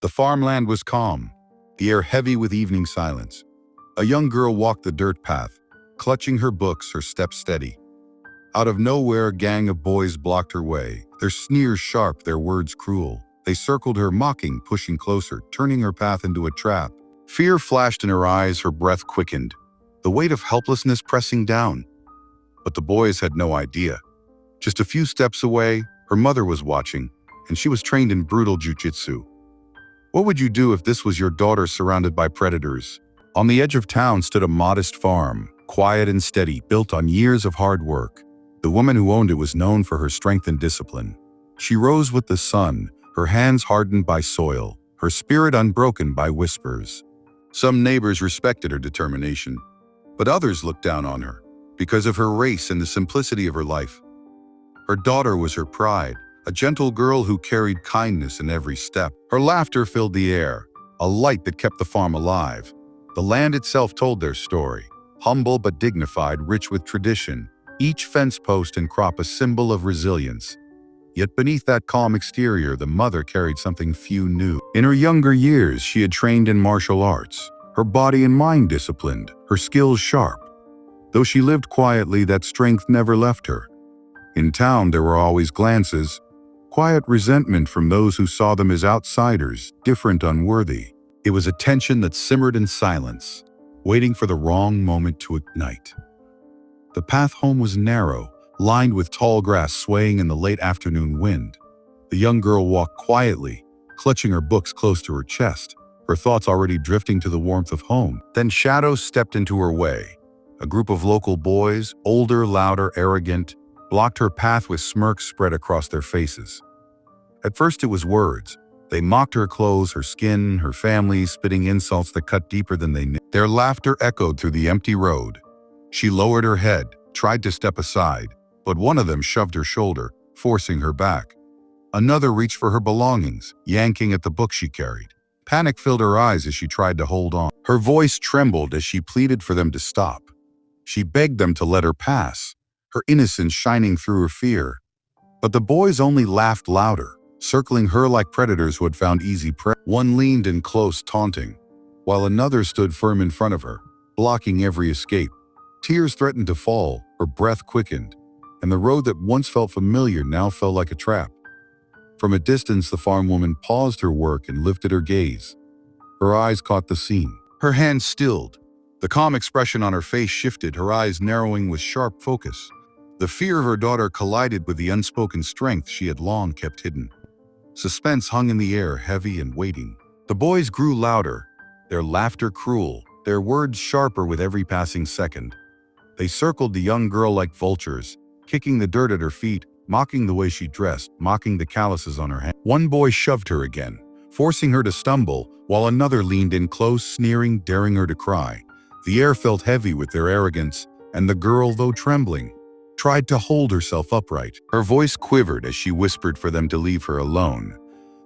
The farmland was calm, the air heavy with evening silence. A young girl walked the dirt path, clutching her books, her steps steady. Out of nowhere, a gang of boys blocked her way, their sneers sharp, their words cruel. They circled her, mocking, pushing closer, turning her path into a trap. Fear flashed in her eyes, her breath quickened, the weight of helplessness pressing down. But the boys had no idea. Just a few steps away, her mother was watching, and she was trained in brutal Jiu Jitsu. What would you do if this was your daughter surrounded by predators? On the edge of town stood a modest farm, quiet and steady, built on years of hard work. The woman who owned it was known for her strength and discipline. She rose with the sun, her hands hardened by soil, her spirit unbroken by whispers. Some neighbors respected her determination, but others looked down on her because of her race and the simplicity of her life. Her daughter was her pride, a gentle girl who carried kindness in every step. Her laughter filled the air, a light that kept the farm alive. The land itself told their story, humble but dignified, rich with tradition, each fence post and crop a symbol of resilience. Yet beneath that calm exterior, the mother carried something few knew. In her younger years, she had trained in martial arts, her body and mind disciplined, her skills sharp. Though she lived quietly, that strength never left her. In town, there were always glances, quiet resentment from those who saw them as outsiders, different, unworthy. It was a tension that simmered in silence, waiting for the wrong moment to ignite. The path home was narrow, lined with tall grass swaying in the late afternoon wind. The young girl walked quietly, clutching her books close to her chest, her thoughts already drifting to the warmth of home. Then shadows stepped into her way. A group of local boys, older, louder, arrogant, blocked her path with smirks spread across their faces. At first it was words. They mocked her clothes, her skin, her family, spitting insults that cut deeper than they knew. Their laughter echoed through the empty road. She lowered her head, tried to step aside, but one of them shoved her shoulder, forcing her back. Another reached for her belongings, yanking at the book she carried. Panic filled her eyes as she tried to hold on. Her voice trembled as she pleaded for them to stop. She begged them to let her pass, her innocence shining through her fear. But the boys only laughed louder, circling her like predators who had found easy prey. One leaned in close, taunting, while another stood firm in front of her, blocking every escape. Tears threatened to fall, her breath quickened, and the road that once felt familiar now felt like a trap. From a distance, the farm woman paused her work and lifted her gaze. Her eyes caught the scene. Her hands stilled. The calm expression on her face shifted, her eyes narrowing with sharp focus. The fear of her daughter collided with the unspoken strength she had long kept hidden. Suspense hung in the air, heavy and waiting. The boys grew louder, their laughter cruel, their words sharper with every passing second. They circled the young girl like vultures, kicking the dirt at her feet, mocking the way she dressed, mocking the calluses on her hands. One boy shoved her again, forcing her to stumble, while another leaned in close, sneering, daring her to cry. The air felt heavy with their arrogance, and the girl, though trembling, tried to hold herself upright. Her voice quivered as she whispered for them to leave her alone.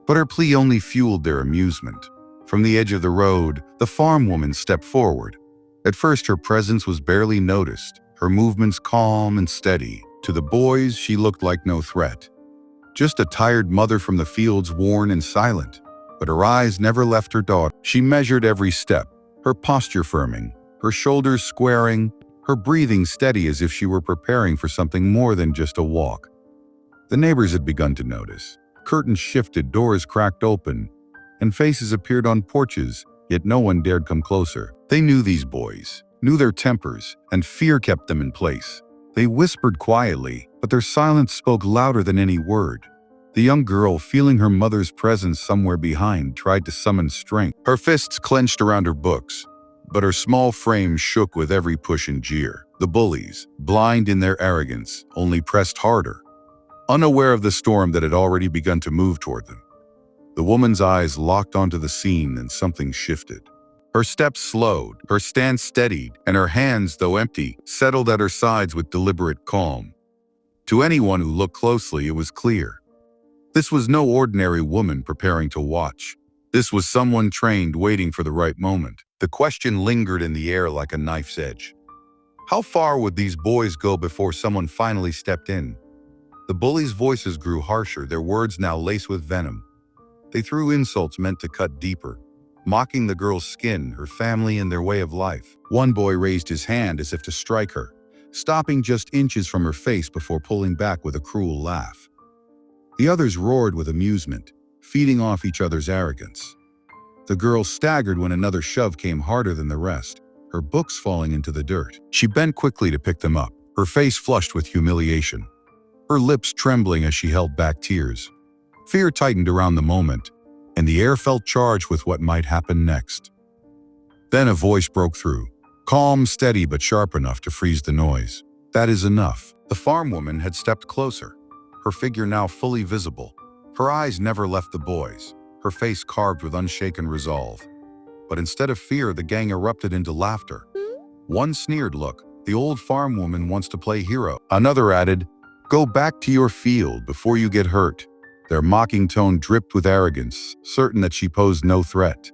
But her plea only fueled their amusement. From the edge of the road, the farm woman stepped forward. At first, her presence was barely noticed, her movements calm and steady. To the boys, she looked like no threat. Just a tired mother from the fields, worn and silent. But her eyes never left her daughter. She measured every step, her posture firming, her shoulders squaring, her breathing steady as if she were preparing for something more than just a walk. The neighbors had begun to notice. Curtains shifted, doors cracked open, and faces appeared on porches, yet no one dared come closer. They knew these boys, knew their tempers, and fear kept them in place. They whispered quietly, but their silence spoke louder than any word. The young girl, feeling her mother's presence somewhere behind, tried to summon strength. Her fists clenched around her books, but her small frame shook with every push and jeer. The bullies, blind in their arrogance, only pressed harder, unaware of the storm that had already begun to move toward them. The woman's eyes locked onto the scene, and something shifted. Her steps slowed, her stance steadied, and her hands, though empty, settled at her sides with deliberate calm. To anyone who looked closely, it was clear. This was no ordinary woman preparing to watch. This was someone trained, waiting for the right moment. The question lingered in the air like a knife's edge. How far would these boys go before someone finally stepped in? The bullies' voices grew harsher, their words now laced with venom. They threw insults meant to cut deeper, mocking the girl's skin, her family, and their way of life. One boy raised his hand as if to strike her, stopping just inches from her face before pulling back with a cruel laugh. The others roared with amusement, feeding off each other's arrogance. The girl staggered when another shove came harder than the rest, her books falling into the dirt. She bent quickly to pick them up, her face flushed with humiliation, her lips trembling as she held back tears. Fear tightened around the moment, and the air felt charged with what might happen next. Then a voice broke through, calm, steady, but sharp enough to freeze the noise. "That is enough." The farm woman had stepped closer, her figure now fully visible. Her eyes never left the boys, her face carved with unshaken resolve. But instead of fear, the gang erupted into laughter. One sneered, "Look, the old farm woman wants to play hero." Another added, "Go back to your field before you get hurt." Their mocking tone dripped with arrogance, certain that she posed no threat.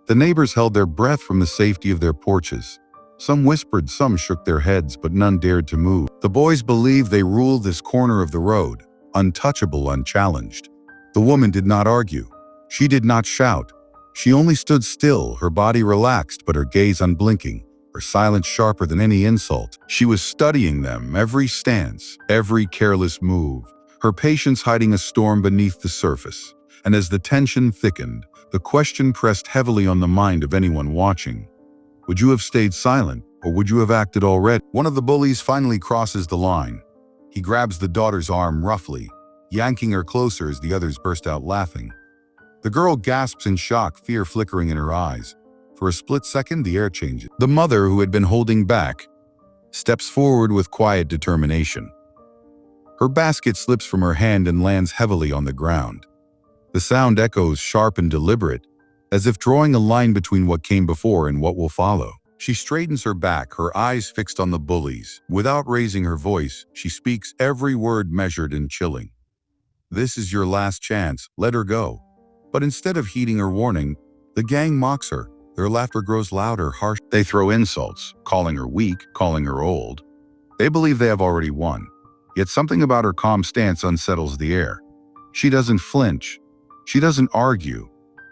The neighbors held their breath from the safety of their porches. Some whispered, some shook their heads, but none dared to move. The boys believed they ruled this corner of the road, untouchable, unchallenged. The woman did not argue. She did not shout. She only stood still, her body relaxed but her gaze unblinking, her silence sharper than any insult. She was studying them, every stance, every careless move, her patience hiding a storm beneath the surface. And as the tension thickened, the question pressed heavily on the mind of anyone watching. Would you have stayed silent, or would you have acted already? One of the bullies finally crosses the line. He grabs the daughter's arm roughly, yanking her closer as the others burst out laughing. The girl gasps in shock, fear flickering in her eyes. For a split second, the air changes. The mother, who had been holding back, steps forward with quiet determination. Her basket slips from her hand and lands heavily on the ground. The sound echoes sharp and deliberate, as if drawing a line between what came before and what will follow. She straightens her back, her eyes fixed on the bullies. Without raising her voice, she speaks, every word measured and chilling. "This is your last chance, let her go." But instead of heeding her warning, the gang mocks her. Their laughter grows louder, harsh. They throw insults, calling her weak, calling her old. They believe they have already won. Yet something about her calm stance unsettles the air. She doesn't flinch. She doesn't argue.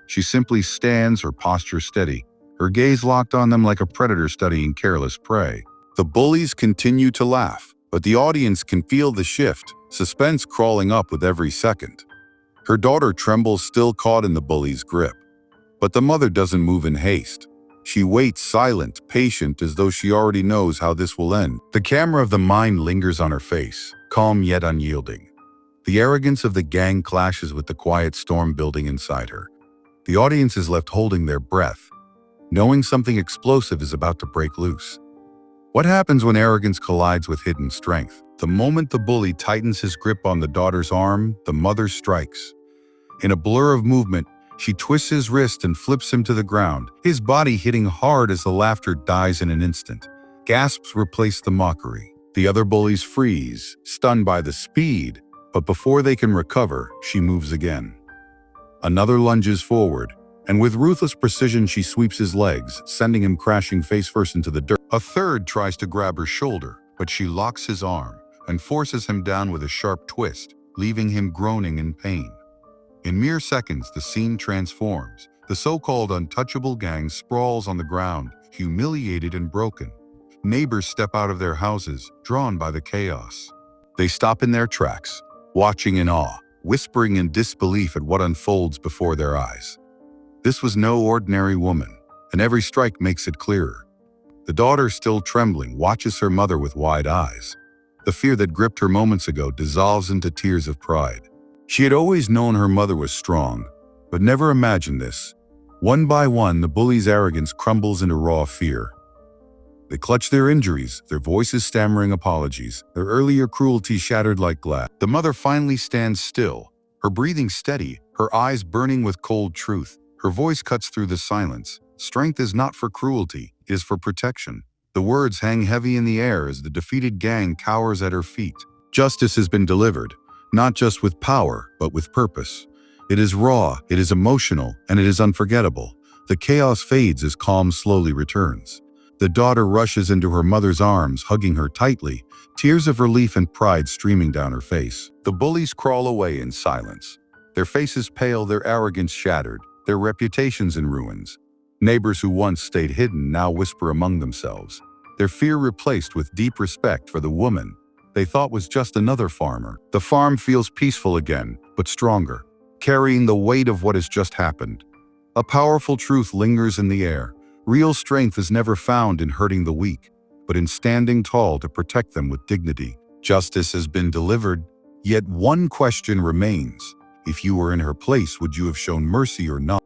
She simply stands, her posture steady, her gaze locked on them like a predator studying careless prey. The bullies continue to laugh, but the audience can feel the shift, suspense crawling up with every second. Her daughter trembles, still caught in the bully's grip. But the mother doesn't move in haste. She waits, silent, patient, as though she already knows how this will end. The camera of the mind lingers on her face, calm yet unyielding. The arrogance of the gang clashes with the quiet storm building inside her. The audience is left holding their breath, knowing something explosive is about to break loose. What happens when arrogance collides with hidden strength? The moment the bully tightens his grip on the daughter's arm, the mother strikes. In a blur of movement, she twists his wrist and flips him to the ground, his body hitting hard as the laughter dies in an instant. Gasps replace the mockery. The other bullies freeze, stunned by the speed, but before they can recover, she moves again. Another lunges forward, and with ruthless precision she sweeps his legs, sending him crashing face first into the dirt. A third tries to grab her shoulder, but she locks his arm and forces him down with a sharp twist, leaving him groaning in pain. In mere seconds, the scene transforms. The so-called untouchable gang sprawls on the ground, humiliated and broken. Neighbors step out of their houses, drawn by the chaos. They stop in their tracks, watching in awe, whispering in disbelief at what unfolds before their eyes. This was no ordinary woman, and every strike makes it clearer. The daughter, still trembling, watches her mother with wide eyes. The fear that gripped her moments ago dissolves into tears of pride. She had always known her mother was strong, but never imagined this. One by one, the bullies' arrogance crumbles into raw fear. They clutch their injuries, their voices stammering apologies, their earlier cruelty shattered like glass. The mother finally stands still, her breathing steady, her eyes burning with cold truth. Her voice cuts through the silence. Strength is not for cruelty, it is for protection. The words hang heavy in the air as the defeated gang cowers at her feet. Justice has been delivered, not just with power, but with purpose. It is raw, it is emotional, and it is unforgettable. The chaos fades as calm slowly returns. The daughter rushes into her mother's arms, hugging her tightly, tears of relief and pride streaming down her face. The bullies crawl away in silence, Their faces pale, their arrogance shattered, their reputations in ruins. Neighbors who once stayed hidden now whisper among themselves, their fear replaced with deep respect for the woman they thought was just another farmer. The farm feels peaceful again, but stronger, carrying the weight of what has just happened. A powerful truth lingers in the air. Real strength is never found in hurting the weak, but in standing tall to protect them with dignity. Justice has been delivered, yet one question remains. If you were in her place, would you have shown mercy or not?